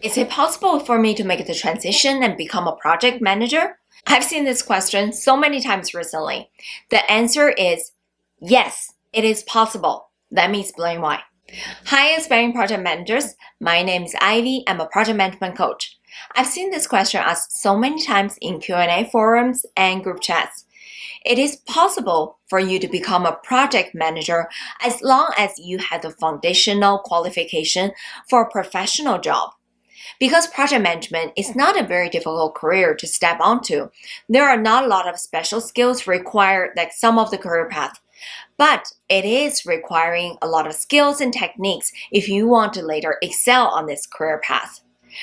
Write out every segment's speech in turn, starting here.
Is it possible for me to make the transition and become a project manager? I've seen this question so many times recently. The answer is yes, it is possible. Let me explain why. Hi, aspiring project managers. My name is Ivy. I'm a project management coach. I've seen this question asked so many times in Q&A forums and group chats. It is possible for you to become a project manager as long as you have the foundational qualification for a professional job. Because project management is not a very difficult career to step onto, there are not a lot of special skills required like some of the career paths. But it is requiring a lot of skills and techniques if you want to later excel on this career path.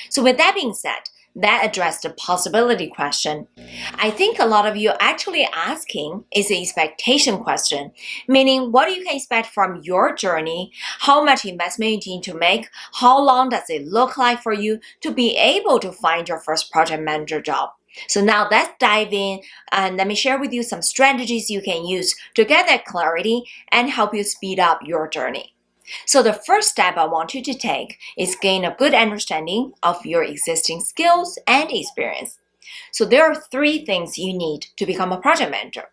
So with that being said, that addressed the possibility question. I think a lot of you actually asking is the expectation question, meaning what you can expect from your journey, how much investment you need to make, how long does it look like for you to be able to find your first project manager job. So now let's dive in and let me share with you some strategies you can use to get that clarity and help you speed up your journey. So the first step I want you to take is gain a good understanding of your existing skills and experience. So there are 3 things you need to become a project manager.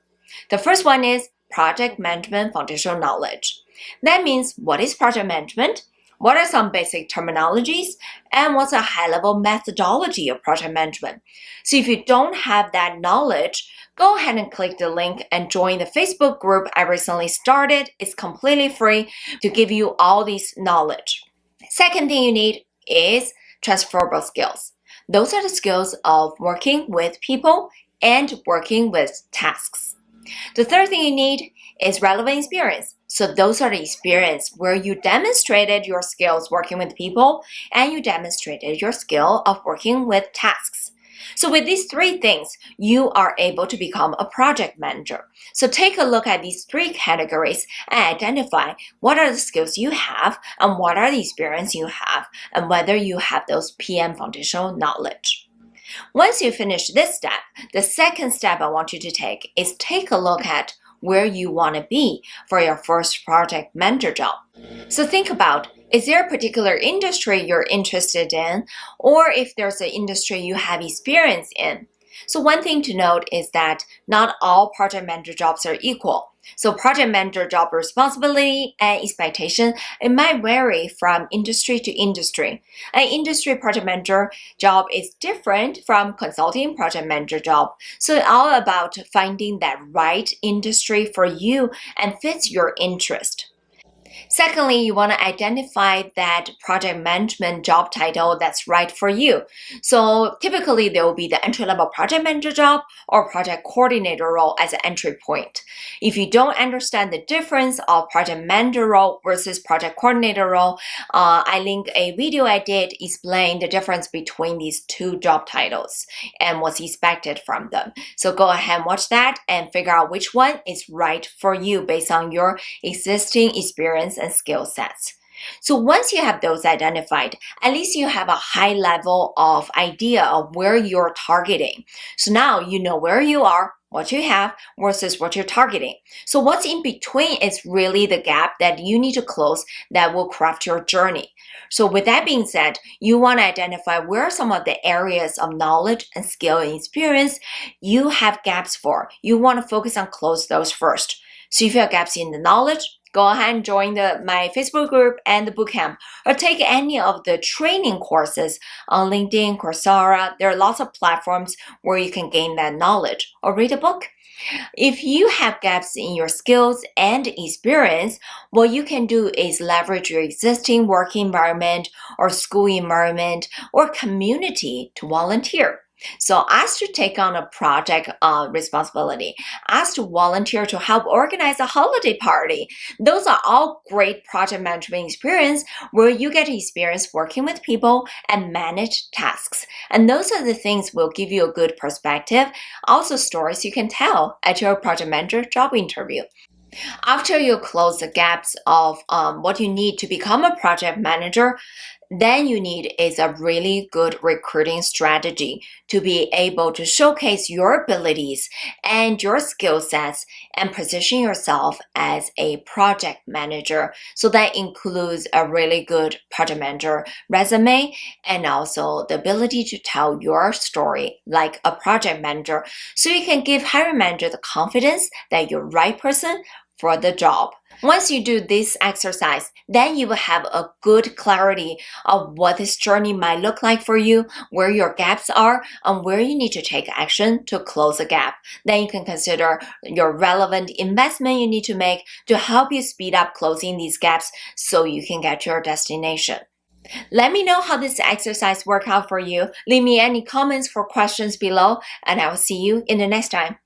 The first one is project management foundational knowledge. That means what is project management? What are some basic terminologies? And what's a high-level methodology of project management? So if you don't have that knowledge, go ahead and click the link and join the Facebook group I recently started. It's completely free to give you all this knowledge. Second thing you need is transferable skills. Those are the skills of working with people and working with tasks. The third thing you need is relevant experience. So those are the experience where you demonstrated your skills working with people and you demonstrated your skill of working with tasks. So with these 3 things, you are able to become a project manager. So take a look at these 3 categories and identify what are the skills you have and what are the experience you have and whether you have those PM foundational knowledge. Once you finish this step, the second step I want you to take is take a look at where you want to be for your first project manager job. So think about, is there a particular industry you're interested in, or if there's an industry you have experience in? So one thing to note is that not all project manager jobs are equal. So project manager job responsibility and expectation, it might vary from industry to industry. An industry project manager job is different from consulting project manager job. So it's all about finding that right industry for you and fits your interest. Secondly, you want to identify that project management job title that's right for you. So typically there will be the entry-level project manager job or project coordinator role as an entry point. If you don't understand the difference of project manager role versus project coordinator role, I link a video I did explain the difference between these 2 job titles and what's expected from them. So go ahead and watch that and figure out which one is right for you based on your existing experience and skill sets. So once you have those identified, at least you have a high level of idea of where you're targeting. So now you know where you are, what you have versus what you're targeting. So what's in between is really the gap that you need to close that will craft your journey. So with that being said, you want to identify where are some of the areas of knowledge and skill and experience you have gaps for. You want to focus on close those first. So if you have gaps in the knowledge, go ahead and join my Facebook group and the bootcamp, or take any of the training courses on LinkedIn, Coursera. There are lots of platforms where you can gain that knowledge, or read a book. If you have gaps in your skills and experience, what you can do is leverage your existing work environment or school environment or community to volunteer. So ask to take on a project responsibility, ask to volunteer to help organize a holiday party. Those are all great project management experience where you get to experience working with people and manage tasks. And those are the things will give you a good perspective, also stories you can tell at your project manager job interview. After you close the gaps of what you need to become a project manager, then you need is a really good recruiting strategy to be able to showcase your abilities and your skill sets and position yourself as a project manager. So that includes a really good project manager resume and also the ability to tell your story like a project manager, so you can give hiring manager the confidence that you're the right person for the job. Once you do this exercise, then you will have a good clarity of what this journey might look like for you, where your gaps are, and where you need to take action to close a gap. Then you can consider your relevant investment you need to make to help you speed up closing these gaps so you can get to your destination. Let me know how this exercise worked out for you. Leave me any comments or questions below, and I will see you in the next time.